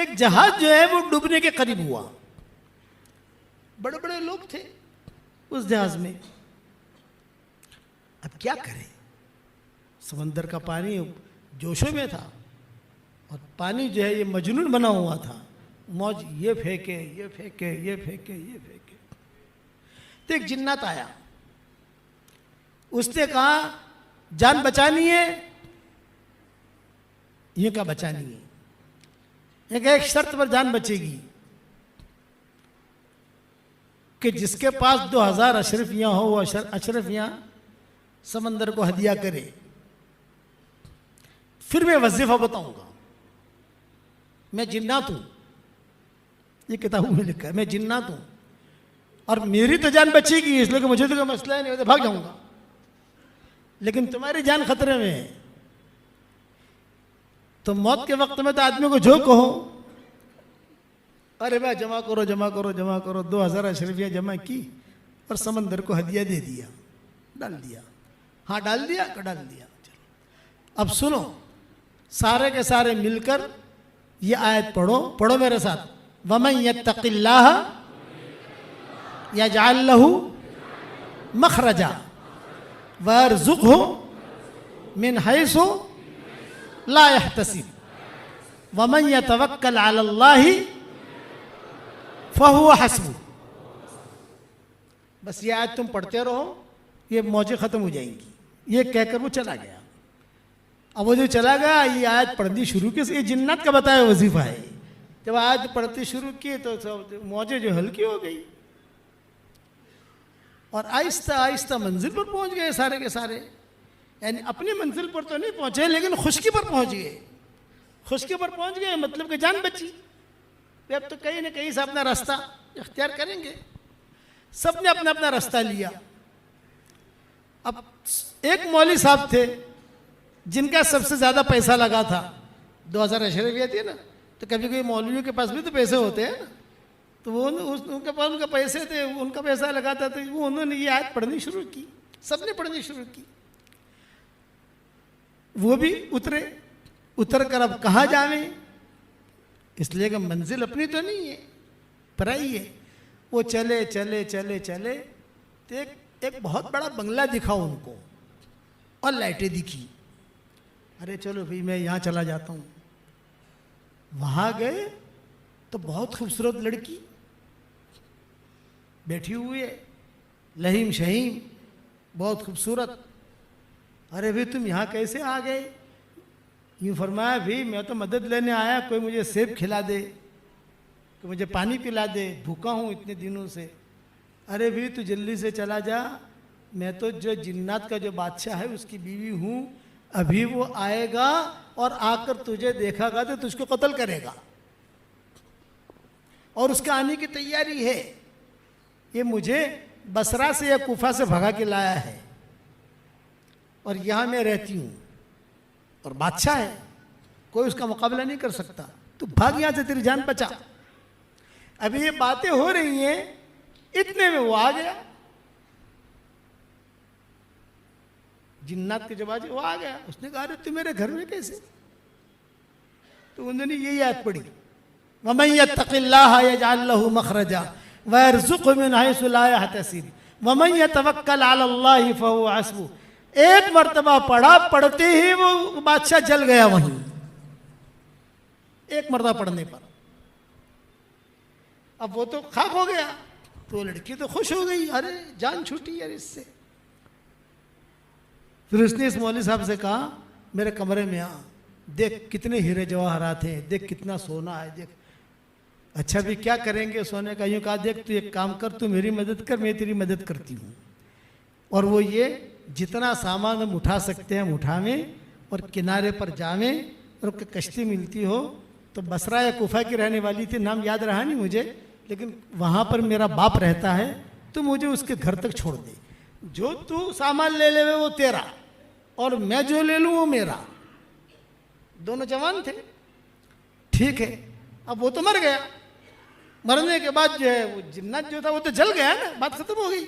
ایک جہاز جو ہے وہ ڈوبنے کے قریب ہوا. بڑے بڑے لوگ تھے اس جہاز میں. اب کیا کریں؟ سمندر کا پانی جوشوں میں تھا اور پانی جو ہے یہ مجنون بنا ہوا تھا. موج یہ پھینکے یہ پھینکے یہ پھینکے یہ پھینکے. تو ایک جنات آیا. اس نے کہا جان بچانی ہے. یہ کہا بچانی ہے. ایک شرط پر جان بچے گی کہ جس کے پاس 2000 اشرفیاں ہو وہ اشرفیاں سمندر کو ہدیہ کرے. پھر میں وظیفہ بتاؤں گا. میں جنات ہوں, یہ کتابوں میں لکھا ہے, میں جنات ہوں اور میری تو جان بچے گی اس لیے کہ مجھے تو کوئی مسئلہ نہیں ہوتا, بھاگ جاؤں گا. لیکن تمہاری جان خطرے میں ہے. تو موت کے وقت میں تو آدمی کو جو کہو, ارے بھائی جمع کرو جمع کرو جمع کرو, 2000 اشرفیاں جمع کی اور سمندر کو ہدیہ دے دیا, ڈال دیا. ہاں ڈال دیا کہ ڈال دیا. اب سنو, سارے کے سارے مل کر یہ آیت پڑھو میرے ساتھ. وَمَن يَتَّقِ اللَّهَ يَجْعَلْ لَهُ مَخْرَجًا وَيَرْزُقْهُ مِنْ حَيْثُ لَا يَحْتَسِبُ وَمَن يَتَوَكَّلْ عَلَى اللَّهِ فَهُوَ حَسْبُهُ. بس یہ آیت تم پڑھتے رہو, یہ موجیں ختم ہو جائیں گی. یہ کہہ کر وہ چلا گیا. اب وہ جو چلا گیا یہ آیت پڑھنی شروع کی. یہ جنات کا بتایا وظیفہ ہے. جب آیت پڑھتی شروع کی تو موجیں جو ہلکی ہو گئی اور آہستہ آہستہ منزل پر پہنچ گئے سارے کے سارے. یعنی اپنی منزل پر تو نہیں پہنچے لیکن خشکی پر پہنچ گئے. خشکی پر پہنچ گئے مطلب کہ جان بچی. اب تو کہیں نہ کہیں سے اپنا راستہ اختیار کریں گے. سب نے اپنا اپنا راستہ لیا. اب ایک مولوی صاحب تھے جن کا سب سے زیادہ پیسہ لگا تھا. 2000 اشرفیاں تھی نا, تو کبھی کبھی مولویوں کے پاس بھی تو پیسے ہوتے ہیں نا, تو وہ ان کے پاس ان کا پیسے تھے, ان کا پیسہ لگا تھا, تو وہ انہوں نے یہ آیت پڑھنی شروع کی. سب نے پڑھنی شروع کی. وہ بھی اتر کر اب کہاں جاویں, اس لیے کہ منزل اپنی تو نہیں ہے, پرائی ہے. وہ چلے چلے چلے چلے تو ایک بہت بڑا بنگلہ دکھا ان کو اور لائٹیں دکھی. ارے چلو بھئی میں یہاں چلا جاتا ہوں. وہاں گئے تو بہت خوبصورت لڑکی بیٹھی ہوئی ہے, لہیم شہیم, بہت خوبصورت. ارے بھئی تم یہاں کیسے آ گئے؟ یوں فرمایا بھئی میں تو مدد لینے آیا, کوئی مجھے سیب کھلا دے, کہ مجھے پانی پلا دے, بھوکا ہوں اتنے دنوں سے. ارے بھئی تو جلدی سے چلا جا, میں تو جو جنات کا جو بادشاہ ہے اس کی بیوی ہوں, ابھی وہ آئے گا اور آ کر تجھے دیکھا گا تو تجھ کو قتل کرے گا, اور اس کے آنے کی تیاری ہے. یہ مجھے بصرہ سے یا کوفہ سے بھگا کے لایا ہے اور یہاں میں رہتی ہوں, اور بادشاہ ہے, کوئی اس کا مقابلہ نہیں کر سکتا. تو بھاگ یہاں سے, تیری جان بچا. ابھی یہ باتیں ہو رہی ہیں, اتنے میں وہ آ گیا. جنات کے جواب وہ آ گیا. اس نے کہا ارے تو میرے گھر میں کیسے؟ تو انہوں نے یہی آیت پڑھی, وَمَن يَتَّقِ اللَّهَ يَجْعَلْ لَهُ مَخْرَجًا وَيَرْزُقْهُ مِنْ حَيْثُ لَا يَحْتَسِبُ وَمَن يَتَوَكَّلْ عَلَى اللَّهِ فَهُوَ حَسْبُهُ. ایک مرتبہ پڑھا, پڑھتے ہی وہ بادشاہ جل گیا وہیں, ایک مرتبہ پڑھنے پر. اب وہ تو خاک ہو گیا, تو لڑکی تو خوش ہو گئی, ارے جان چھوٹی یار اس سے. پھر اس نے اس مولوی صاحب سے کہا میرے کمرے میں آ, دیکھ کتنے ہیرے جواہرات ہیں, دیکھ کتنا سونا ہے, دیکھ. اچھا بھی کیا کریں گے سونے کا؟ یوں کہا دیکھ تو ایک کام کر, تو میری مدد کر, میں تیری مدد کرتی ہوں. اور وہ یہ جتنا سامان ہم اٹھا سکتے ہیں ہم اٹھاویں اور کنارے پر جاویں, اور کشتی ملتی ہو تو بصرہ یا کوفہ کی رہنے والی تھی, نام یاد رہا نہیں مجھے, لیکن وہاں پر میرا باپ رہتا ہے, تو مجھے اس کے گھر تک چھوڑ دے. جو تو سامان لے لے وہ تیرا, اور میں جو لے لوں وہ میرا. دونوں جوان تھے. ٹھیک ہے. اب وہ تو مر گیا, مرنے کے بعد جو ہے وہ جنات جو تھا وہ تو جل گیا نا, بات ختم ہو گئی.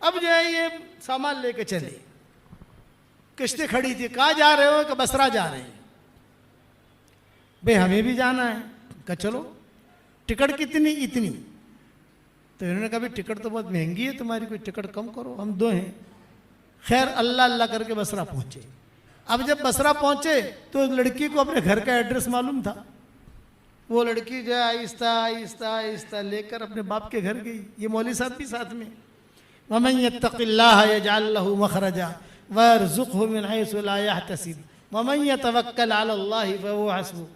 اب جو ہے یہ سامان لے کے چلے, کشتی کھڑی تھی. کہاں جا رہے ہو؟ کہ بصرہ جا رہے ہیں. بھئی ہمیں بھی جانا ہے. کہا چلو ٹکٹ کتنی؟ اتنی. تو انہوں نے کہا بھی ٹکٹ تو بہت مہنگی ہے تمہاری, کوئی ٹکٹ کم کرو, ہم 2 ہیں. خیر اللہ اللہ کر کے بصرہ پہنچے. اب جب بصرہ پہنچے تو لڑکی کو اپنے گھر کا ایڈریس معلوم تھا. وہ لڑکی جو ہے آہستہ آہستہ آہستہ لے کر اپنے باپ کے گھر گئی. یہ مولوی صاحب بھی ساتھ میں. وَمَن يَتَّقِ اللَّهَ يَجْعَلْ لَهُ مَخْرَجًا وَيَرْزُقْهُ مِنْ حَيْثُ لَا يَحْتَسِبُ وَمَن يَتَوَكَّلْ عَلَى اللَّهِ فَهُوَ حَسْبُهُ.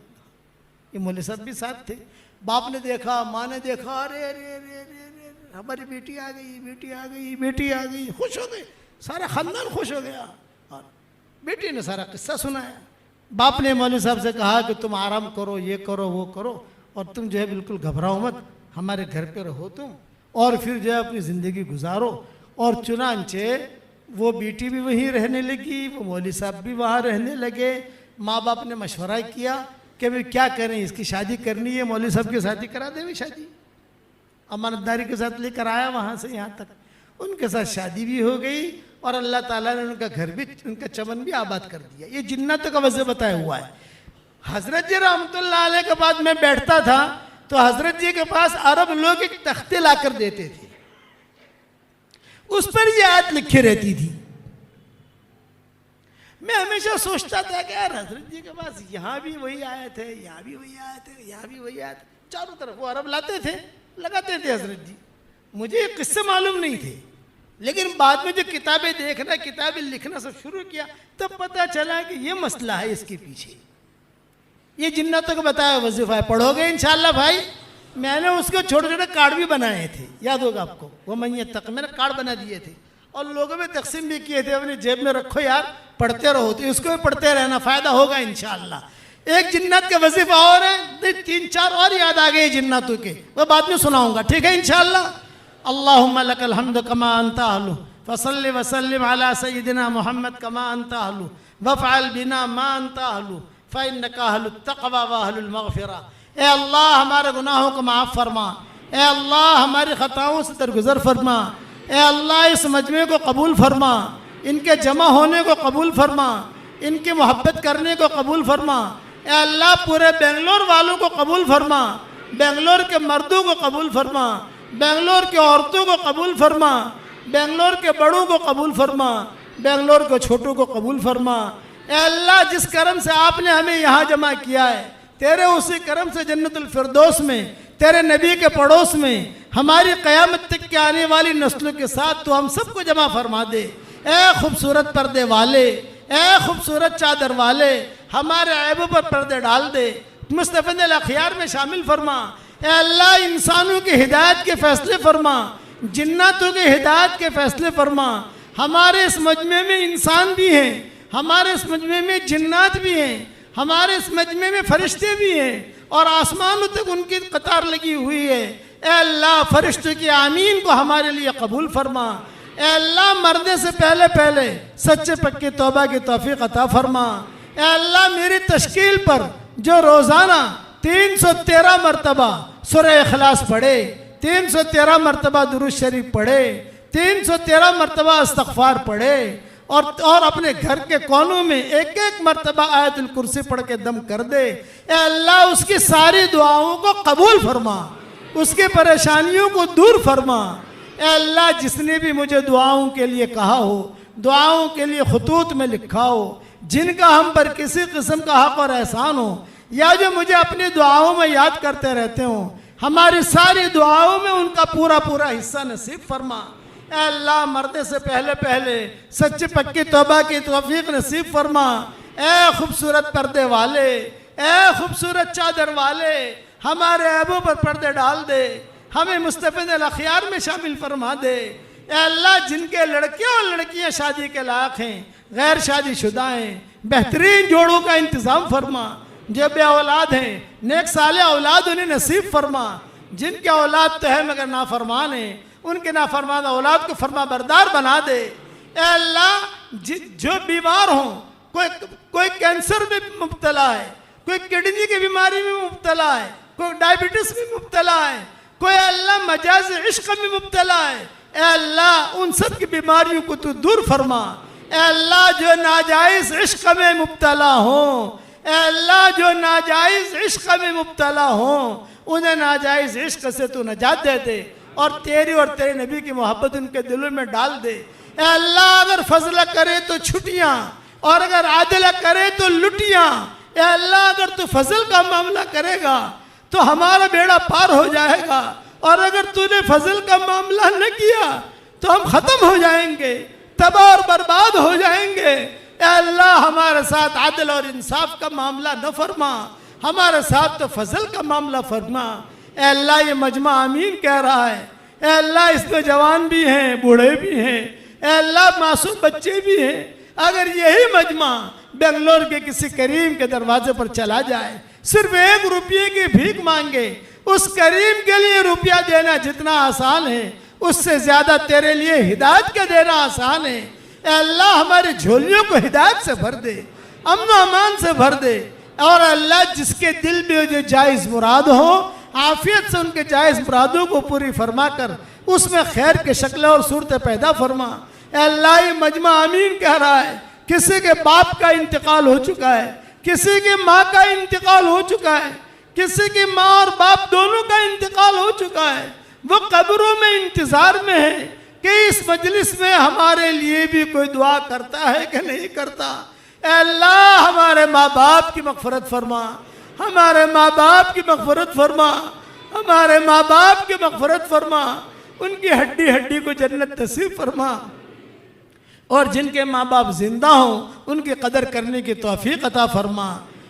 یہ مولوی صاحب بھی ساتھ تھے. باپ نے دیکھا, ماں نے دیکھا, ارے ارے ارے ارے ہماری بیٹی آ گئی, بیٹی آ گئی, بیٹی آ گئی. خوش ہو گئے, سارا خاندان خوش ہو گیا. اور بیٹی نے سارا قصہ سنایا. باپ نے مولوی صاحب سے کہا کہ تم آرام کرو, یہ کرو, وہ کرو, اور تم جو ہے بالکل گھبراؤ مت, ہمارے گھر پہ رہو تم, اور پھر جو ہے اپنی زندگی گزارو. اور چنانچہ وہ بیٹی بھی وہیں رہنے لگی, وہ مولوی صاحب بھی وہاں رہنے لگے. ماں باپ نے مشورہ کیا کہ بھئی کیا کریں, اس کی شادی کرنی ہے, مولوی صاحب کے ساتھ ہی کرا دیں بھی شادی. امانتداری کے ساتھ لے کر آیا وہاں سے یہاں تک. ان کے ساتھ شادی بھی ہو گئی, اور اللہ تعالیٰ نے ان کا گھر بھی, ان کا چمن بھی آباد کر دیا. یہ جنتوں کا وجہ بتایا ہوا ہے. حضرت جی رحمت اللہ علیہ کے بعد میں بیٹھتا تھا تو حضرت جی کے پاس عرب لوگ ایک تختے لا کر دیتے تھے, اس پر یہ آیت لکھی رہتی تھی. میں ہمیشہ سوچتا تھا کہ یار حضرت جی کے پاس یہاں بھی وہی آیت ہے, یہاں بھی وہی آیت ہے, یہاں بھی وہی آیت ہے, چاروں طرف وہ عرب لاتے تھے, لگاتے تھے حضرت جی. مجھے یہ قصے معلوم نہیں تھے, لیکن بعد میں جو کتابیں دیکھنا, کتابیں لکھنا سب شروع کیا, تب پتہ چلا کہ یہ مسئلہ ہے اس کے پیچھے. یہ جنتوں کو بتایا وظیفہ ہے, پڑھو گے انشاءاللہ بھائی. میں نے اس کو چھوٹے چھوٹے کارڈ بھی بنائے تھے, یاد ہوگا آپ کو, وہ من یتق, میں نے کارڈ بنا دیے تھے اور لوگوں میں تقسیم بھی کیے تھے. اپنی جیب میں رکھو یار, پڑھتے رہو, تو اس کو بھی پڑھتے رہنا, فائدہ ہوگا انشاءاللہ. ایک جنت کا وظیفہ اور ہے, 3-4 اور یاد آ گئے جنتوں کے, وہ بعد میں سناؤں گا, ٹھیک ہے انشاءاللہ. اللہم لک الحمد کما انت اہلہ فصل وسلم علی سیدنا محمد کما انت اہلہ وفعل بنا ما انت اہلہ فإنک اہل التقوی واہل المغفرہ. اے اللہ ہمارے گناہوں کو معاف فرما, اے اللہ ہماری خطاؤں سے درگزر فرما, اے اللہ اس مجمع کو قبول فرما, ان کے جمع ہونے کو قبول فرما, ان کی محبت کرنے کو قبول فرما. اے اللہ پورے بنگلور والوں کو قبول فرما, بنگلور کے مردوں کو قبول فرما, بنگلور کے عورتوں کو قبول فرما, بنگلور کے بڑوں کو قبول فرما, بنگلور کے چھوٹوں کو قبول فرما. اے اللہ جس کرم سے آپ نے ہمیں یہاں جمع کیا ہے, تیرے اسی کرم سے جنت الفردوس میں, تیرے نبی کے پڑوس میں, ہماری قیامت تک کے آنے والی نسلوں کے ساتھ تو ہم سب کو جمع فرما دے. اے خوبصورت پردے والے, اے خوبصورت چادر والے, ہمارے عیبوں پر پردے ڈال دے, مصطفی الاخیار میں شامل فرما. اے اللہ انسانوں کی ہدایت کے فیصلے فرما, جناتوں کی ہدایت کے فیصلے فرما. ہمارے اس مجمع میں انسان بھی ہیں, ہمارے اس مجمع میں جنات بھی ہیں, ہمارے اس مجمع میں فرشتے بھی ہیں, اور آسمانوں تک ان کی قطار لگی ہوئی ہے. اے اللہ فرشتوں کی آمین کو ہمارے لیے قبول فرما. اے اللہ مرنے سے پہلے پہلے سچے پکے توبہ کی توفیق عطا فرما. اے اللہ میری تشکیل پر جو روزانہ 313 مرتبہ سورہ اخلاص پڑھے, 313 مرتبہ درود شریف پڑھے, 313 مرتبہ استغفار پڑھے, اور اپنے گھر کے کونوں میں ایک ایک مرتبہ آیت الکرسی پڑھ کے دم کر دے. اے اللہ اس کی ساری دعاؤں کو قبول فرما, اس کی پریشانیوں کو دور فرما. اے اللہ جس نے بھی مجھے دعاؤں کے لیے کہا ہو, دعاؤں کے لیے خطوط میں لکھا ہو, جن کا ہم پر کسی قسم کا حق اور احسان ہو, یا جو مجھے اپنی دعاؤں میں یاد کرتے رہتے ہوں, ہماری ساری دعاؤں میں ان کا پورا پورا حصہ نصیب فرما. اے اللہ مرنے سے پہلے پہلے سچی پکی توبہ کی توفیق نصیب فرما. اے خوبصورت پردے والے, اے خوبصورت چادر والے, ہمارے عیبوں پر پردے ڈال دے, ہمیں مصطفی الاخیار میں شامل فرما دے. اے اللہ جن کے لڑکے اور لڑکیاں شادی کے لائق ہیں, غیر شادی شدہ ہیں, بہترین جوڑوں کا انتظام فرما. جو بے اولاد ہیں نیک صالح اولاد انہیں نصیب فرما. جن کے اولاد تو ہے مگر نافرمان ہیں, ان کے نافرمان اولاد کو فرما بردار بنا دے. اے اللہ جو بیمار ہوں, کوئی کینسر میں مبتلا ہے, کوئی کڈنی کی بیماری میں مبتلا ہے, کوئی ڈائبٹس میں مبتلا ہے, کوئی اللہ مجاز عشق میں مبتلا ہے, اے اللہ ان سب کی بیماریوں کو تو دور فرما. اے اللہ جو ناجائز عشق میں مبتلا ہوں, اے اللہ جو ناجائز عشق میں مبتلا ہوں انہیں ناجائز عشق سے تو نجات دے دے اور تیری اور تیرے نبی کی محبت ان کے دلوں میں ڈال دے۔ اے اللہ اگر فضل کرے تو چھٹیاں اور اگر عادل کرے تو لٹیاں، اے اللہ اگر تو فضل کا معاملہ کرے گا تو ہمارا بیڑا پار ہو جائے گا، اور اگر تو نے فضل کا معاملہ نہ کیا تو ہم ختم ہو جائیں گے، تباہ اور برباد ہو جائیں گے۔ اے اللہ ہمارے ساتھ عدل اور انصاف کا معاملہ نہ فرما، ہمارے ساتھ تو فضل کا معاملہ فرما۔ اے اللہ یہ مجمع آمین کہہ رہا ہے، اے اللہ اس میں جوان بھی ہیں، بوڑھے بھی ہیں، اے اللہ معصوم بچے بھی ہیں۔ اگر یہی مجمع بنگلور کے کسی کریم کے دروازے پر چلا جائے، صرف 1 روپے کی بھیک مانگے، اس کریم کے لیے روپیہ دینا جتنا آسان ہے اس سے زیادہ تیرے لیے ہدایت کا دینا آسان ہے۔ اے اللہ ہماری جھولیوں کو ہدایت سے بھر دے، امن و امان سے بھر دے، اور اللہ جس کے دل میں جو جائز مراد ہو عافیت سے ان کے جائز مرادوں کو پوری فرما کر اس میں خیر کے شکل اور صورتیں پیدا فرما۔ اے اللہ یہ مجمع آمین کہہ رہا ہے، کسی کے باپ کا انتقال ہو چکا ہے، کسی کی ماں کا انتقال ہو چکا ہے، کسی کی ماں اور باپ دونوں کا انتقال ہو چکا ہے، وہ قبروں میں انتظار میں ہے کہ اس مجلس میں ہمارے لیے بھی کوئی دعا کرتا ہے کہ نہیں کرتا۔ اے اللہ ہمارے ماں باپ کی مغفرت فرما، ہمارے ماں باپ کی مغفرت فرما، ہمارے ماں باپ کی مغفرت فرما، ان کی ہڈی ہڈی کو جنت نصیب فرما، اور جن کے ماں باپ زندہ ہوں ان کی قدر کرنے کی توفیق عطا فرما۔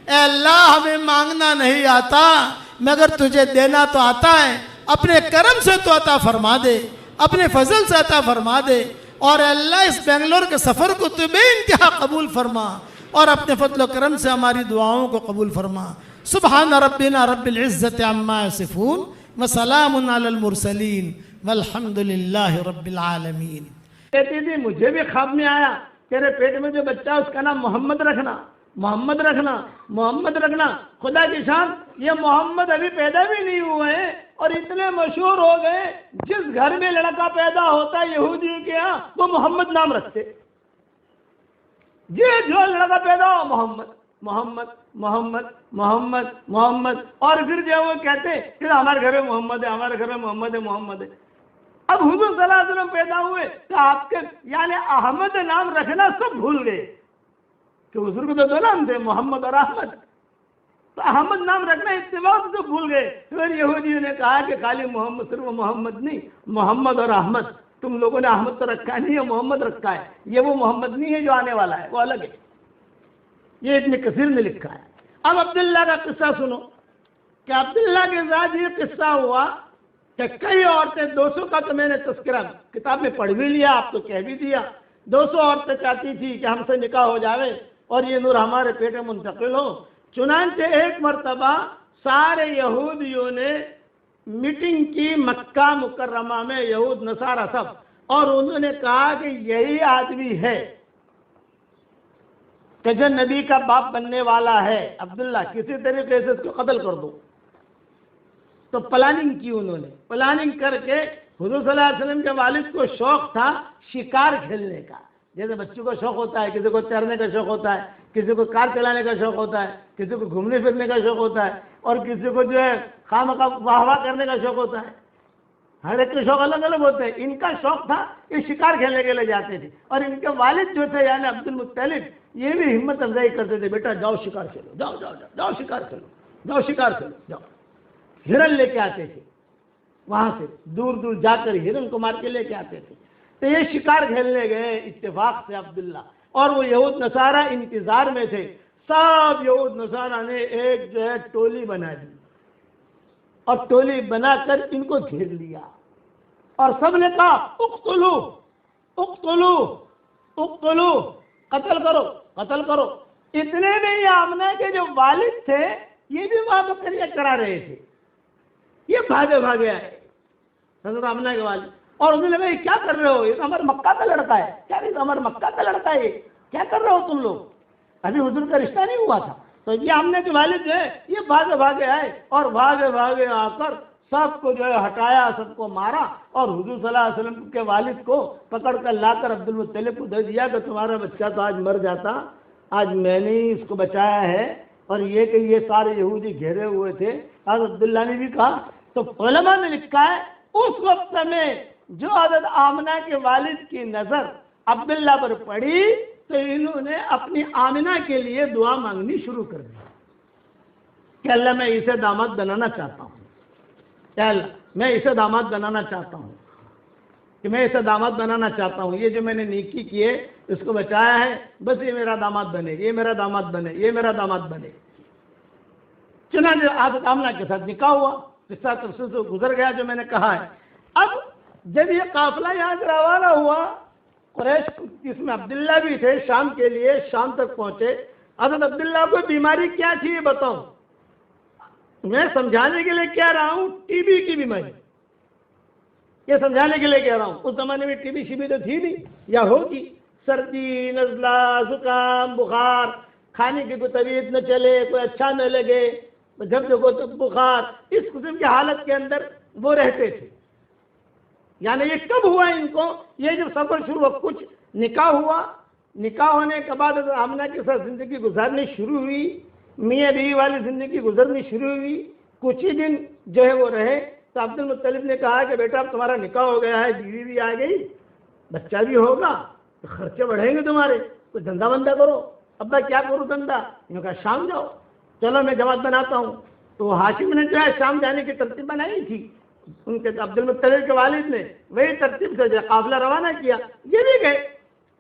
اے اللہ ہمیں مانگنا نہیں آتا مگر تجھے دینا تو آتا ہے، اپنے کرم سے تو عطا فرما دے، اپنے فضل سے عطا فرما دے، اور اے اللہ اس بنگلور کے سفر کو تو بے انتہا قبول فرما، اور اپنے فضل و کرم سے ہماری دعاؤں کو قبول فرما۔ سبحان ربنا رب العزت عما یصفون وسلام علی المرسلین والحمد للہ رب العالمین۔ کہتی تھی مجھے بھی خواب میں آیا تیرے پیٹ میں جو بچہ اس کا نام محمد رکھنا، محمد رکھنا، محمد رکھنا۔ خدا کی شان یہ محمد ابھی پیدا بھی نہیں ہوئے ہیں اور اتنے مشہور ہو گئے، جس گھر میں لڑکا پیدا ہوتا ہے یہودی کے ہاں وہ محمد نام رکھتے، یہ جو لڑکا پیدا ہو محمد محمد محمد محمد محمد، اور پھر جو وہ کہتے پھر ہمارے گھر میں محمد ہے، ہمارے گھر میں محمد ہے، محمد ہے۔ اب حضور صلی اللہ علیہ وسلم پیدا ہوئے تو آپ کے یعنی احمد نام رکھنا سب بھول گئے کہ حضور کو تو دو نام تھے محمد اور احمد، تو احمد نام رکھنا اتباع سے بھول گئے۔ پھر یہودیوں نے کہا کہ خالی محمد صرف محمد نہیں، محمد اور احمد، تم لوگوں نے احمد تو رکھا نہیں ہے، محمد رکھا ہے، یہ وہ محمد نہیں ہے جو آنے والا ہے، وہ الگ ہے۔ یہ ابن کثیر نے لکھا ہے۔ اب عبداللہ کا قصہ سنو کہ عبداللہ کے ساتھ یہ قصہ ہوا کہ کئی عورتیں 200 کا تو میں نے تذکرہ کتاب میں پڑھ بھی لیا، آپ تو کہہ بھی دیا، 200 عورتیں چاہتی تھی کہ ہم سے نکاح ہو جاوے اور یہ نور ہمارے پیٹ میں منتقل ہو۔ چنانچہ ایک مرتبہ سارے یہودیوں نے میٹنگ کی مکہ مکرمہ میں، یہود نصارہ سب، اور انہوں نے کہا کہ یہی آدمی ہے کہ جو نبی کا باپ بننے والا ہے، عبداللہ، کسی طریقے سے اس کو قتل کر دو۔ تو پلاننگ کی انہوں نے، پلاننگ کر کے حضور صلی اللہ علیہ وسلم کے والد کو شوق تھا شکار کھیلنے کا، جیسے بچوں کو شوق ہوتا ہے، کسی کو تیرنے کا شوق ہوتا ہے، کسی کو کار چلانے کا شوق ہوتا ہے، کسی کو گھومنے پھرنے کا شوق ہوتا ہے، اور کسی کو جو ہے خواہ واہ واہ کرنے کا شوق ہوتا ہے۔ ہر ایک کے شوق الگ الگ ہوتے ہیں۔ ان کا شوق تھا یہ شکار کھیلنے کے لیے جاتے تھے، اور ان کے والد جو تھے یعنی عبد المطلب یہ بھی ہمت افزائی کرتے تھے، بیٹا جاؤ شکار کھیلو، جاؤ جاؤ جاؤ جاؤ شکار کھیلو، جاؤ شکار کھیلو، جاؤ۔ ہرن لے کے آتے تھے، وہاں سے دور دور جا کر ہرن کو مار کے لے کے آتے تھے۔ تو یہ شکار کھیلنے گئے اتفاق سے عبداللہ، اور وہ یہود نصارہ انتظار میں تھے۔ سب یہود نصارہ نے ایک جو ہے ٹولی بنا دی، اور ٹولی بنا کر ان کو گھیر لیا، اور سب نے کہا اقتلو اقتلو اقتلو، قتل کرو قتل کرو۔ اتنے میں یہ آمنہ کے جو والد تھے یہ بھی وہاں بکریاں چرا رہے تھے، یہ بھاگے بھاگے آئے حضرت آمنہ کے والد، اور انہوں نے کہا یہ کیا کر رہے ہو، یہ تو ہمارے مکہ کا لڑکا ہے، کیا نہیں ہمارے مکہ کا لڑکا ہے، یہ کیا کر رہے ہو تم لوگ، ابھی حضور کا رشتہ نہیں ہوا تھا۔ تو یہ آمنہ کے والد جو ہے یہ بھاگے بھاگے آئے، اور بھاگے بھاگے آ کر سب کو جو ہے ہٹایا، سب کو مارا، اور حضور صلی اللہ علیہ وسلم کے والد کو پکڑ کر لا کر عبد المطلب کو دے دیا کہ تمہارا بچہ تو آج مر جاتا، آج میں نے اس کو بچایا ہے، اور یہ کہ یہ سارے یہودی گھیرے ہوئے تھے. حضرت عبداللہ نے بھی کہا. تو علماء نے لکھا ہے اس وقت میں جو حضرت آمنہ کے والد کی نظر عبداللہ پر پڑی تو انہوں نے اپنی آمنہ کے لیے دعا مانگنی شروع کر دی کہ اللہ میں اسے داماد بنانا چاہتا ہوں. یا اللہ میں اسے داماد بنانا چاہتا ہوں کہ میں اسے داماد بنانا چاہتا ہوں. یہ جو میں نے نیکی کی ہے اس کو بچایا ہے, بس یہ میرا داماد بنے, یہ میرا داماد بنے, یہ میرا داماد بنے. چنانچہ حضرت آمنہ کے ساتھ نکاح ہوا. قصہ تفصیل سے گزر گیا جو میں نے کہا ہے. اب جب یہ قافلہ یہاں سے روانہ ہوا, قریش جس میں عبداللہ بھی تھے شام کے لیے, شام تک پہنچے. حضرت عبداللہ کو بیماری کیا تھی یہ بتاؤں, میں سمجھانے کے لیے کہہ رہا ہوں, ٹی بی کی بیماری. یہ سمجھانے کے لیے کہہ رہا ہوں. اس زمانے میں ٹی بی شبی تو تھی نہیں یا ہوگی. سردی, نزلہ, زکام, بخار, کھانے کی کوئی طبیعت نہ چلے, کوئی اچھا نہ لگے, جب دیکھو تو بخار, اس قسم کی حالت کے اندر وہ رہتے تھے. یعنی یہ کب ہوا ان کو, یہ جب سفر شروع ہوا, کچھ نکاح ہوا, نکاح ہونے کے بعد آمنہ کے ساتھ زندگی گزارنی شروع ہوئی, میاں بیوی والی زندگی گزرنی شروع ہوئی. کچھ ہی دن جو ہے وہ رہے تو عبد المطلب نے کہا کہ بیٹا اب تمہارا نکاح ہو گیا ہے, بیوی بھی آ گئی, بچہ بھی ہوگا, تو خرچے بڑھیں گے تمہارے, کوئی دھندا بندہ کرو. ابا کیا کرو دھندا؟ انہوں نے کہا شام جاؤ. چلو میں جماعت بناتا ہوں. تو ہاشم نے جو ہے شام جانے کی ترتیب بنائی تھی, ان کے عبد المطلب کے والد نے وہی ترتیب سے جو قافلہ روانہ کیا. یہ بھی گئے,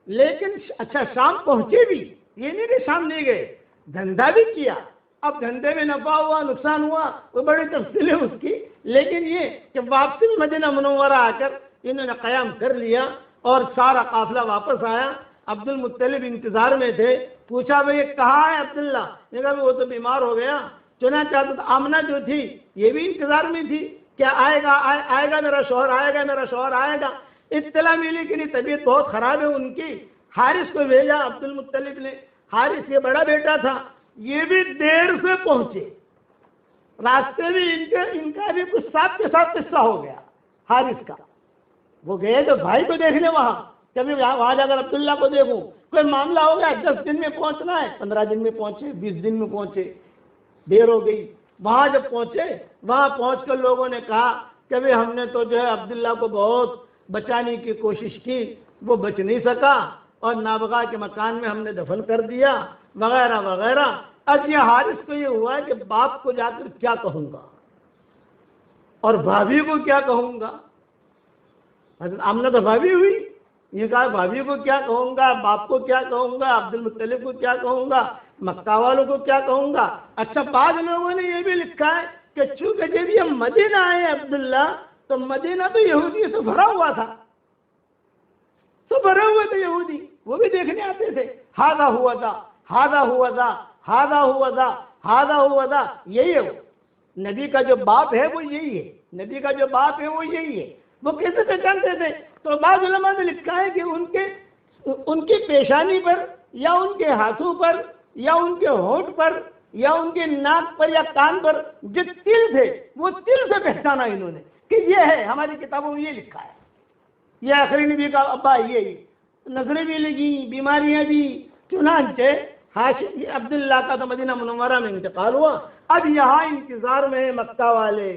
لیکن اچھا شام پہنچے بھی, یہ نہیں کہ شام نہیں گئے, دھندا بھی کیا. اب دھندے میں نفع ہوا, نقصان ہوا, وہ بڑی تفصیل ہے اس کی. لیکن یہ کہ واپسی میں مدینہ منورہ آ کر انہوں نے قیام کر لیا اور سارا قافلہ واپس آیا. عبد المطلب انتظار میں تھے. پوچھا بھئی کہاں ہے عبداللہ؟ نے کہا وہ تو بیمار ہو گیا. چنانچہ آمنہ جو تھی یہ بھی انتظار میں تھی, کیا آئے گا میرا شوہر, آئے گا میرا شوہر, آئے گا. اطلاع ملی کہ نہیں طبیعت بہت خراب ہے ان کی. حارث کو بھیجا عبد المطلب نے. حارث یہ بڑا بیٹا تھا, یہ بھی دیر سے پہنچے. راستے میں ان کا بھی کچھ ساتھ کے ساتھ قصہ ہو گیا حارث کا. وہ گئے تو بھائی کو دیکھنے وہاں, کبھی وہاں جا کر عبداللہ کو دیکھوں, کوئی معاملہ ہو گیا, 10 دن میں پہنچنا ہے, 15 دن میں پہنچے, 20 دن میں پہنچے, دیر ہو گئی. وہاں جب پہنچے, وہاں پہنچ کر لوگوں نے کہا کہ بھئی ہم نے تو جو ہے عبداللہ کو بہت بچانے کی کوشش کی, وہ بچ نہیں سکا اور نابغہ کے مکان میں ہم نے دفن کر دیا وغیرہ وغیرہ. اب یہ حارث کو یہ ہوا کہ باپ کو جا کر کیا کہوں گا اور بھابھی کو کیا کہوں گا. حضرت آمنہ تو بھابھی ہوئی, یہ کہا بھابھی کو کیا کہوں گا, باپ کو کیا کہوں گا, عبد المطلب کو کیا کہوں گا, مکہ والوں کو کیا کہوں گا. اچھا بعض لوگوں نے یہ بھی لکھا ہے کہ چونکہ جب یہ مدینہ آئے عبداللہ تو مدینہ تو یہودی سے بھرا ہوا تھا, تو بھرے ہوئے تھے یہودی, وہ بھی دیکھنے آتے تھے. ہاذا ہوا تھا, ہاذا ہوا تھا, ہاذا ہوا تھا, ہاذا ہوا تھا. یہی ہے وہ نبی کا جو باپ ہے, وہ یہی ہے نبی کا جو باپ ہے, وہ یہی ہے. وہ کیسے پہچانتے تھے؟ تو بعض علماء نے لکھا ہے کہ ان کی پیشانی پر یا ان کے ہاتھوں پر یا ان کے ہونٹ پر یا ان کے ناک پر یا کان پر جو تل تھے, وہ تل سے پہچانا انہوں نے کہ یہ ہے. ہماری کتابوں میں یہ لکھا ہے, یہ آخری نبی کا ابا یہ. نظریں بھی لگی, بیماریاں بھی. چنانچہ عبداللہ کا تو مدینہ منورہ میں انتقال ہوا. اب یہاں انتظار میں مکہ والے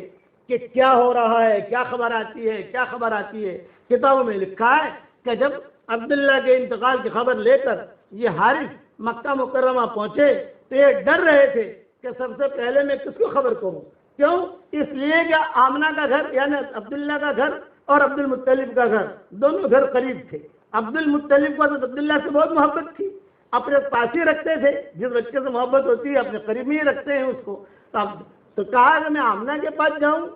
کہ کیا ہو رہا ہے, کیا خبر آتی ہے, کیا خبر آتی ہے. کتابوں میں لکھا ہے کہ جب عبداللہ کے انتقال کی خبر لے کر یہ حارث مکہ مکرمہ پہنچے تو یہ ڈر رہے تھے کہ سب سے پہلے میں کس کو خبر کروں. کیوں؟ اس لیے کہ آمنہ کا گھر یعنی عبداللہ کا گھر اور عبد المطلب کا گھر دونوں گھر قریب تھے. عبد المطلب کو تو عبداللہ سے بہت محبت تھی, اپنے پاس ہی رکھتے تھے. جس بچے سے محبت ہوتی ہے اپنے قریب ہی رکھتے ہیں اس کو. تو کہا کہ میں آمنہ کے پاس جاؤں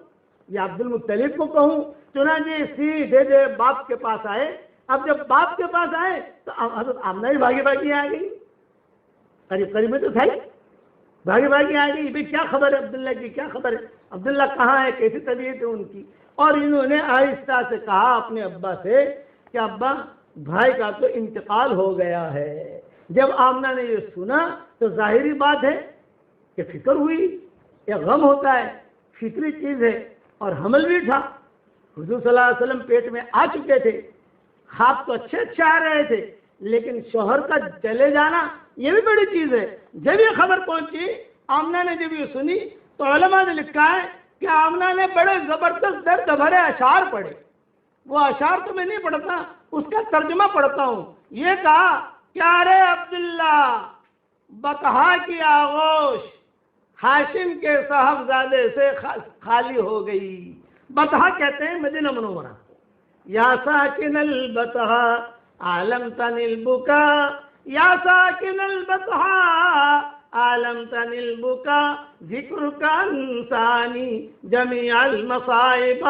یا عبد المطلب کو کہوں. چنانچہ سیدھے باپ کے پاس آئے. اب جب باپ کے پاس آئے تو حضرت آمنہ ہی بھاگی بھاگی آ گئی, قریب قریب میں تو تھا ہی, بھاگی بھاگی آ گئی. بھائی کیا خبر ہے عبداللہ کی, کیا خبر ہے, عبداللہ کہاں ہے, کیسی طبیعت ہے ان کی. اور انہوں نے آہستہ سے کہا اپنے ابا سے کہ ابا بھائی کا تو انتقال ہو گیا ہے. جب آمنہ نے یہ سنا تو ظاہری بات ہے کہ فکر ہوئی, یا غم ہوتا ہے, فطری چیز ہے. اور حمل بھی تھا, حضور صلی اللہ علیہ وسلم پیٹ میں آ چکے تھے, خواب تو اچھے آ رہے تھے, لیکن شوہر کا چلے جانا یہ بھی بڑی چیز ہے. جب یہ خبر پہنچی آمنہ نے جب یہ سنی تو علماء نے لکھا ہے کہ آمنہ نے بڑے زبردست درد بھرے اشعار پڑھے. وہ اشعار تو میں نہیں پڑھتا، اس کا ترجمہ پڑھتا ہوں. یہ کہا کیا رے عبداللہ، بطحا کی آغوش ہاشم کے صاحبزادے سے خالی ہو گئی. بطحا کہتے ہیں مدینہ منورہ. یا ساکن البطحا عالمتن البکا، یا ساکن البطحا عالمتن البکا، ذکر کا انسانی جمیع المصائب.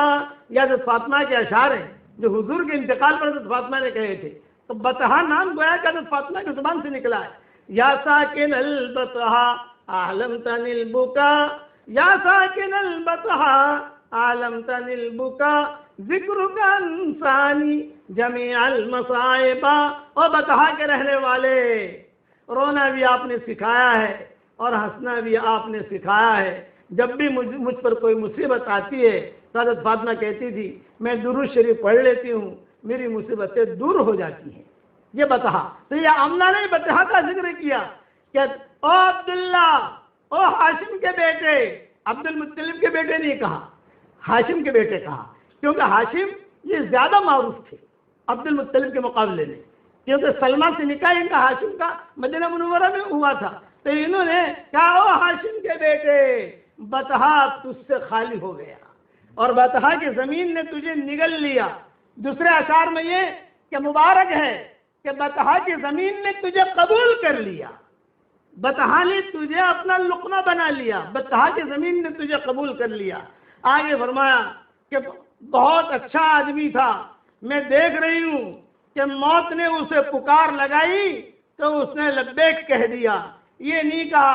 یہ حضرت فاطمہ کے اشعار ہیں جو حضور کے انتقال پر حضرت فاطمہ نے کہے تھے. تو بطحا نام گویا کہ حضرت فاطمہ کی زبان سے نکلا ہے. یا ساکن البطحا عالمتن البکا، یا ساکن البطحا عالمتن البکا، ذکر کا انسانی جمیع المصائب. اور بطحا کے رہنے والے، رونا بھی آپ نے سکھایا ہے اور ہنسنا بھی آپ نے سکھایا ہے. جب بھی مجھ پر کوئی مصیبت آتی ہے تو حضرت فاطمہ کہتی تھی میں درود شریف پڑھ لیتی ہوں، میری مصیبتیں دور ہو جاتی ہیں. یہ بطحا. تو یہ آمنہ نے بطحا کا ذکر کیا کہ او عبداللہ، او ہاشم کے بیٹے. عبد المطلب کے بیٹے نہیں کہا، ہاشم کے بیٹے کہا، کیونکہ ہاشم یہ زیادہ معروف تھے عبد المطلب کے مقابلے میں، کیونکہ سلمہ سے نکاح ان کا ہاشم کا مدینہ منورہ میں ہوا تھا. تو انہوں نے کہا او ہاشم کے بیٹے، بطحا تجھ سے خالی ہو گیا اور بطحا کی زمین نے تجھے نگل لیا. دوسرے اشعار میں یہ کہ مبارک ہے کہ بطحا کی زمین نے تجھے قبول کر لیا، بطحا نے تجھے اپنا لقمہ بنا لیا، بطحا کی زمین نے تجھے قبول کر لیا. آگے فرمایا کہ بہت اچھا آدمی تھا، میں دیکھ رہی ہوں کہ موت نے اسے پکار لگائی تو اس نے لبیک کہہ دیا. یہ نہیں کہا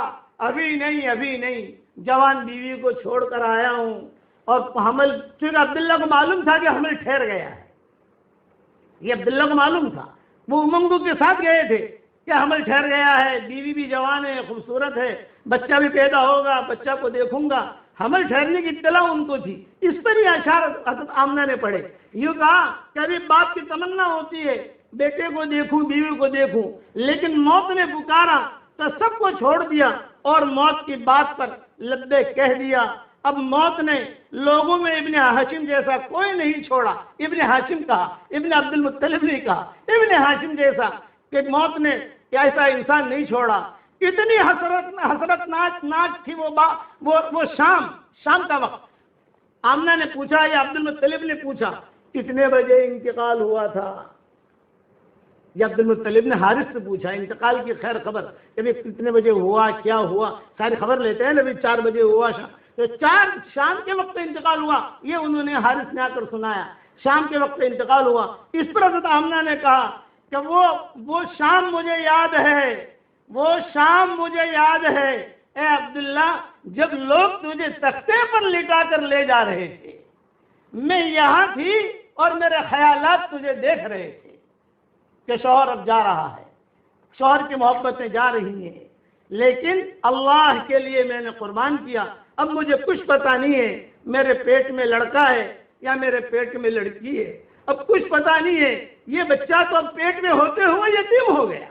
ابھی نہیں ابھی نہیں، جوان بیوی کو چھوڑ کر آیا ہوں اور حمل، چونکہ عبداللہ کو معلوم تھا کہ حمل ٹھہر گیا ہے. یہ عبداللہ کو معلوم تھا، وہ امنگوں کے ساتھ گئے تھے کہ حمل ٹھہر گیا ہے، بیوی بھی جوان ہے، خوبصورت ہے، بچہ بھی پیدا ہوگا، بچہ کو دیکھوں گا. حمل ٹھہرنے کی اطلاع ان کو تھی. اس پر یہ اشعار حضرت آمنہ نے پڑھے. یوں کہا کہ ابھی باپ کی تمنا ہوتی ہے بیٹے کو دیکھوں، بیوی کو دیکھوں، لیکن موت نے پکارا تو سب کو چھوڑ دیا اور موت کی بات پر لبیک کہہ دیا. اب موت نے لوگوں میں ابن ہاشم جیسا کوئی نہیں چھوڑا. ابن ہاشم کہا، ابن عبد المطلب نے کہا، ابن ہاشم جیسا کہ موت نے ایسا انسان نہیں چھوڑا. کتنی حسرت ناک تھی وہ شام کا وقت. آمنہ نے پوچھا یا عبد المطلب نے پوچھا کتنے بجے انتقال ہوا تھا؟ یا عبد المطلب نے حارث سے پوچھا انتقال کی خیر خبر کہ کتنے بجے ہوا، کیا ہوا، ساری خبر لیتے ہیں نبی. 4 بجے ہوا تو 4 شام کے وقت انتقال ہوا. یہ انہوں نے حارث نے آ کر سنایا، شام کے وقت انتقال ہوا. اس پر حضرت آمنہ نے کہا کہ وہ شام مجھے یاد ہے، وہ شام مجھے یاد ہے اے عبداللہ جب لوگ تجھے تختے پر لٹا کر لے جا رہے تھے، میں یہاں تھی اور میرے خیالات تجھے دیکھ رہے تھے کہ شوہر اب جا رہا ہے، شوہر کی محبتیں جا رہی ہیں، لیکن اللہ کے لیے میں نے قربان کیا. اب مجھے کچھ پتہ نہیں ہے میرے پیٹ میں لڑکا ہے یا میرے پیٹ میں لڑکی ہے، اب کچھ پتہ نہیں ہے. یہ بچہ تو اب پیٹ میں ہوتے ہوئے یتیم ہو گیا.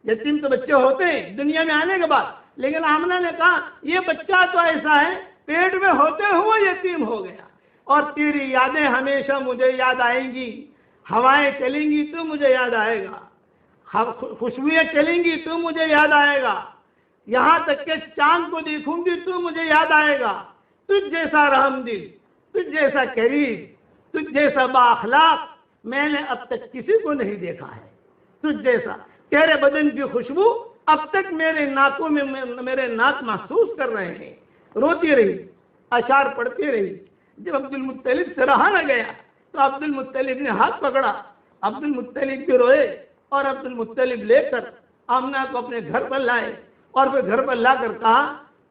یتیم تو بچے ہوتے ہیں دنیا میں آنے کے بعد، لیکن آمنہ نے کہا یہ بچہ تو ایسا ہے پیٹ میں ہوتے ہوئے یتیم ہو گیا. اور تیری یادیں ہمیشہ مجھے یاد آئیں گی. ہوائیں چلیں گی تو مجھے یاد آئے گا، خوشبوئیں چلیں گی تو مجھے یاد آئے گا، یہاں تک کہ چاند کو دیکھوں گی تو مجھے یاد آئے گا. تجھ جیسا رحم دل، تجھ جیسا کریم، تجھ جیسا با اخلاق میں نے اب تک کسی کو نہیں دیکھا ہے. تجھ جیسا، تیرے بدن کی خوشبو اب تک میرے ناکوں میں میرے ناک محسوس کر رہے ہیں. روتی رہی، اشعار پڑھتی رہی. جب عبد المطلب سے رہا نہ گیا تو عبد المطلب نے ہاتھ پکڑا، عبد المطلب بھی روئے اور عبد المطلب لے کر آمنہ کو اپنے گھر پر لائے اور پھر گھر پر لا کر کہا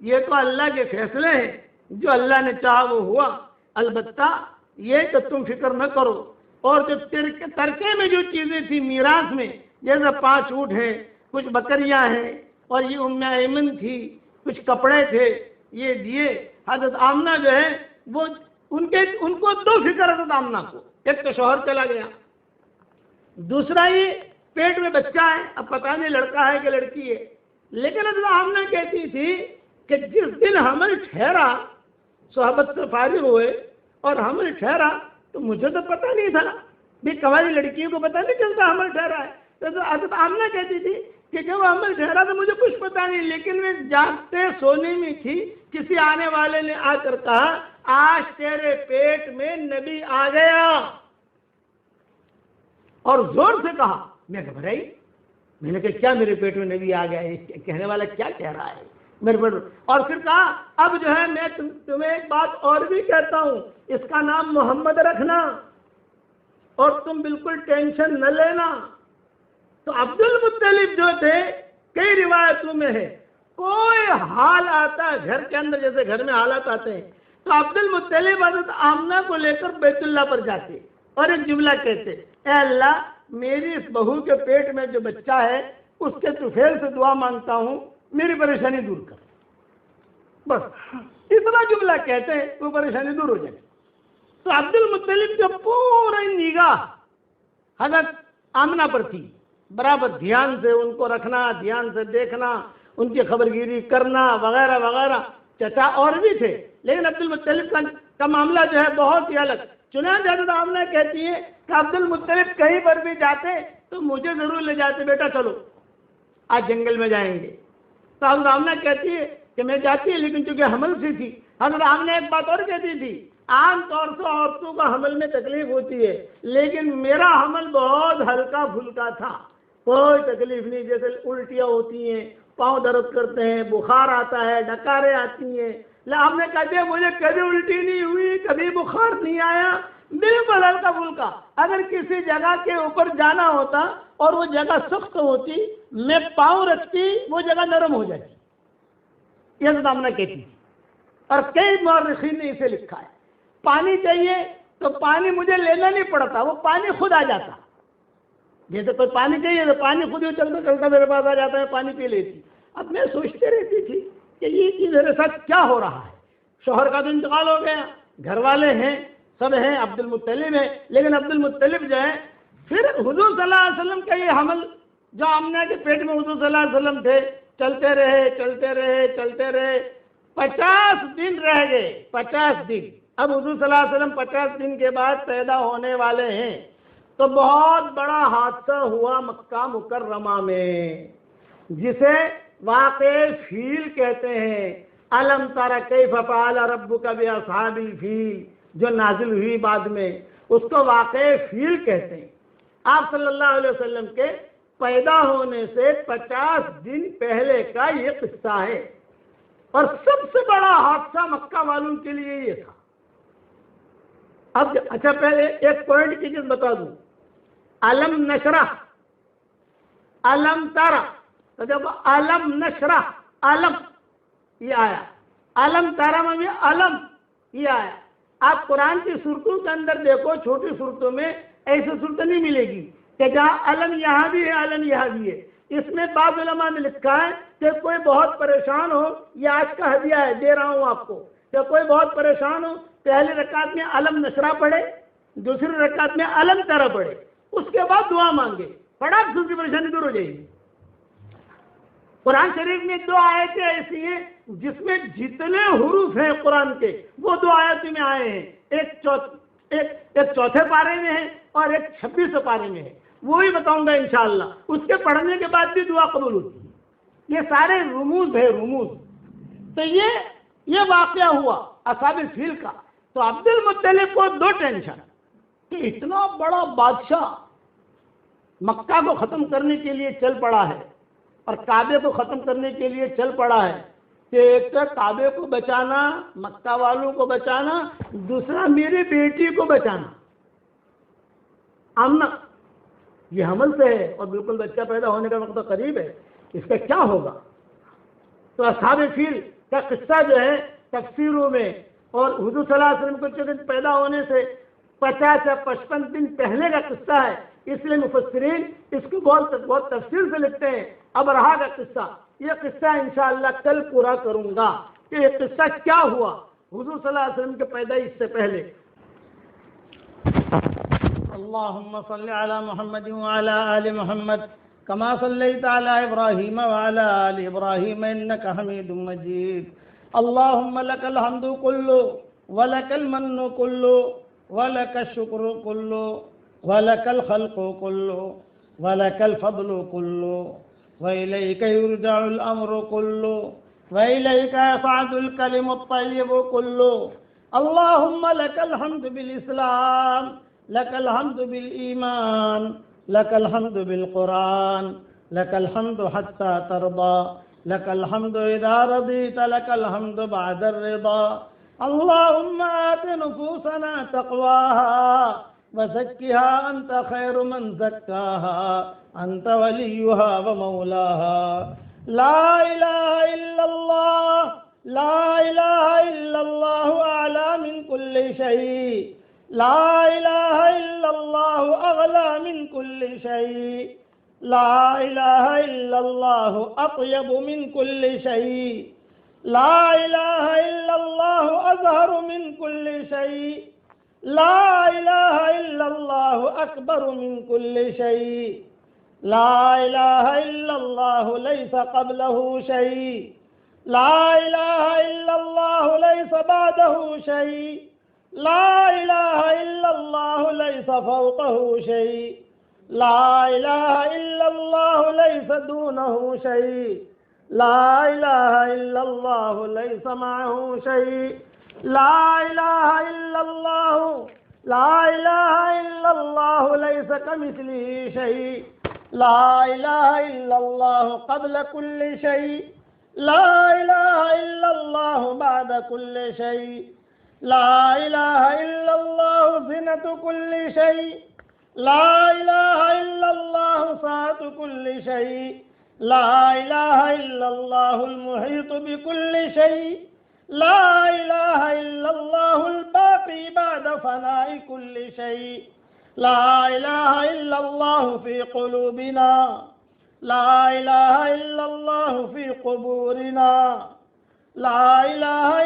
یہ تو اللہ کے فیصلے ہیں، جو اللہ نے چاہا وہ ہوا، البتہ یہ کہ تم فکر نہ کرو. اور جو ترکے میں جو چیزیں تھیں میراث میں، جیسے 5 اونٹ ہیں، کچھ بکریاں ہیں اور یہ ام ایمن تھی، کچھ کپڑے تھے، یہ دیے. حضرت آمنہ جو ہے وہ ان کو 2 فکر حضرت آمنہ کو، ایک تو شوہر چلا گیا، دوسرا یہ پیٹ میں بچہ ہے، اب پتہ نہیں لڑکا ہے کہ لڑکی ہے، لیکن حضرت آمنہ کہتی تھی کہ جس دن حمل ٹھہرا، صحابت سے فارغ ہوئے اور حمل ٹھہرا تو مجھے تو پتہ نہیں تھا، بھی کنواری لڑکیوں کو پتہ نہیں چلتا حمل ٹھہرا ہے، تو حضرت آمنہ کہتی تھی کہ جب حمل ٹھہرا تو مجھے کچھ پتہ نہیں، لیکن میں جاگتے سونے میں تھی، کسی آنے والے نے آ کر کہا آج تیرے پیٹ میں نبی آ گیا، اور زور سے کہا، میں گھبرائی، میں نے کہا کیا میرے پیٹ میں نبی آ گیا ہے، کہنے والا کیا کہہ رہا ہے میرے پیٹ میں، اور پھر کہا اب جو ہے میں تمہیں ایک بات اور بھی کہتا ہوں، اس کا نام محمد رکھنا اور تم بالکل ٹینشن نہ لینا۔ تو عبد المطلب جو تھے، کئی روایتوں میں ہے، کوئی حال آتا ہے گھر کے اندر، جیسے گھر میں حالات آتے ہیں، تو عبد المطلب حضرت آمنہ کو لے کر بیت اللہ پر جاتے اور ایک جملہ کہتے، اے اللہ میری اس بہو کے پیٹ میں جو بچہ ہے اس کے طفیل سے دعا مانگتا ہوں، میری پریشانی دور کر، بس اتنا جملہ کہتے ہیں وہ پریشانی دور ہو جائے۔ تو عبد المطلب جو پورا نگاہ حضرت آمنہ پر تھی، برابر دھیان سے ان کو رکھنا، دھیان سے دیکھنا، ان کی خبرگیری کرنا وغیرہ وغیرہ۔ چچا اور بھی تھے لیکن عبد المطلب کا معاملہ جو ہے بہت ہی الگ۔ چنانچہ حضرت آمنہ کہتی ہے کہ عبد المطلب کہیں پر بھی جاتے تو مجھے ضرور لے جاتے، بیٹا چلو آج جنگل میں جائیں گے۔ تو حضرت آمنہ کہتی ہے کہ میں جاتی ہے، لیکن چونکہ حمل سی تھی۔ حضرت آمنہ ایک بات اور کہتی تھی، عام طور سے عورتوں کا حمل میں تکلیف ہوتی ہے، لیکن میرا حمل بہت ہلکا پھلکا تھا، کوئی تکلیف نہیں، جیسے الٹیاں ہوتی ہیں، پاؤں درد کرتے ہیں، بخار آتا ہے، ڈکاریں آتی ہیں۔ آپ نے کہتے ہیں مجھے کبھی الٹی نہیں ہوئی، کبھی بخار نہیں آیا، بالکل ہلکا پھلکا۔ اگر کسی جگہ کے اوپر جانا ہوتا اور وہ جگہ سخت ہوتی، میں پاؤں رکھتی، وہ جگہ نرم ہو جاتی، یہ آمنہ کہتی تھی۔ اور کئی مورخین نے اسے لکھا ہے، پانی چاہیے تو پانی مجھے لینا نہیں پڑتا، وہ پانی خود آ جاتا، جیسے کوئی پانی چاہیے تو پانی خود ہی چلتا چلتا میرے پاس آ جاتا ہے، پانی پی لیتی۔ اب میں سوچتے رہتی تھی کہ یہ چیز میرے ساتھ کیا ہو رہا ہے، شوہر کا تو انتقال ہو گیا، گھر والے ہیں، سب ہیں، عبد المطلب ہے، لیکن عبد المطلب جو ہے، پھر حضور صلی اللہ علیہ وسلم کا یہ حمل جو آمنہ کے پیٹ میں حضور صلی اللہ علیہ وسلم تھے، چلتے رہے چلتے رہے چلتے رہے، 50 دن رہ گئے، 50 دن۔ اب حضور صلی اللہ علیہ وسلم 50 دن کے بعد پیدا ہونے والے ہیں، تو بہت بڑا حادثہ ہوا مکہ مکرمہ میں، جسے واقع فیل کہتے ہیں، الم تر کیف فعل ربک باصحاب الفیل، جو نازل ہوئی بعد میں، اس کو واقع فیل کہتے ہیں۔ آپ صلی اللہ علیہ وسلم کے پیدا ہونے سے 50 دن پہلے کا یہ قصہ ہے، اور سب سے بڑا حادثہ مکہ والوں کے لیے یہ تھا۔ اب اچھا پہلے ایک پوائنٹ کی چیز بتا دوں، علم نشرح، علم تارا، تو جب علم نشرح، علم یہ آیا، علم تارا میں بھی علم یہ آیا۔ آپ قرآن کی صورتوں کے اندر دیکھو، چھوٹی صورتوں میں ایسی صورت نہیں ملے گی کہ جہاں علم یہاں بھی ہے علم یہاں بھی ہے۔ اس میں بعض علماء نے لکھا ہے کہ کوئی بہت پریشان ہو، یہ آج کا ہدیہ ہے، دے رہا ہوں آپ کو، کہ کوئی بہت پریشان ہو، پہلی رکعت میں علم نشرح پڑھے، دوسری رکعت میں علم تارا پڑھے، اس کے بعد دعا مانگے، فٹاک سے اس کی پریشانی دور ہو جائے گی۔ قرآن شریف میں 2 آیتیں ایسی ہیں جس میں جتنے حروف ہیں قرآن کے وہ 2 آیتیں میں آئے ہیں، ایک چوتھے پارے میں ہے اور ایک 26 پارے میں ہے، وہی بتاؤں گا انشاءاللہ۔ اس کے پڑھنے کے بعد بھی دعا قبول ہوتی ہے، یہ سارے رموز ہے، رموز۔ تو یہ واقعہ ہوا اصحاب الفیل کا۔ تو عبد المطلب کو 2 ٹینشن کہ اتنا بڑا بادشاہ مکہ کو ختم کرنے کے لیے چل پڑا ہے اور کعبے کو ختم کرنے کے لیے چل پڑا ہے، کہ ایک تو کعبے کو بچانا، مکہ والوں کو بچانا، دوسرا میری بیٹی کو بچانا۔ آمنہ یہ حمل سے ہے اور بالکل بچہ پیدا ہونے کا وقت قریب ہے، اس کا کیا ہوگا؟ تو اصحاب فیل کا قصہ جو ہے تفسیروں میں، اور حضور صلی اللہ علیہ وسلم کو چونکہ پیدا ہونے سے 50 یا 55 دن پہلے کا قصہ ہے، اس لیے مفسرین اس کو بہت تفصیل سے لکھتے ہیں۔ ابرہا کا قصہ، یہ قصہ انشاءاللہ کل پورا کروں گا کہ یہ قصہ کیا ہوا حضور صلی اللہ علیہ وسلم کے پیدائش سے پہلے۔ اللهم صل على محمد وعلى آل محمد كما صليت على إبراهيم وعلى آل إبراهيم إنك حميد مجيد. اللهم لك الحمد كله ولك المن كله ولك الشكر كله ولك الخلق كله ولك الفضل كله وإليك يرجع الأمر كله وإليك يصعد الكلم الطيب كله. اللهم لك الحمد بالإسلام، لك الحمد بالإيمان، لك الحمد بالقرآن، لك الحمد حتى ترضى، لك الحمد إذا رضيت، لك الحمد بعد الرضا. اللهم آت نفوسنا تقواها وزكها أنت خير من زكاها، أنت وليها ومولاها. لا إله إلا الله، لا إله إلا الله أعلى من كل شيء، لا إله إلا الله أغلى من كل شيء، لا إله إلا الله أطيب من كل شيء، لا إله إلا الله أزهر من كل شيء، لا إله إلا الله أكبر من كل شيء، لا إله إلا الله ليس قبله شيء، لا إله إلا الله ليس بعده شيء، لا إله إلا الله ليس فوقه شيء، لا إله إلا الله ليس دونه شيء، لا إله إلا الله ليس معه شيء، لا إله إلا الله، لا إله إلا الله ليس كمثله شيء، لا إله إلا الله قبل كل شيء، لا إله إلا الله بعد كل شيء، لا إله إلا الله زنة كل شيء، لا إله إلا الله سعة كل شيء، لا إله إلا الله المحيط بكل شيء، لا إله إلا الله الباقي بعد فناء كل شيء، لا إله إلا الله في قلوبنا، لا إله إلا الله في قبورنا، لا إله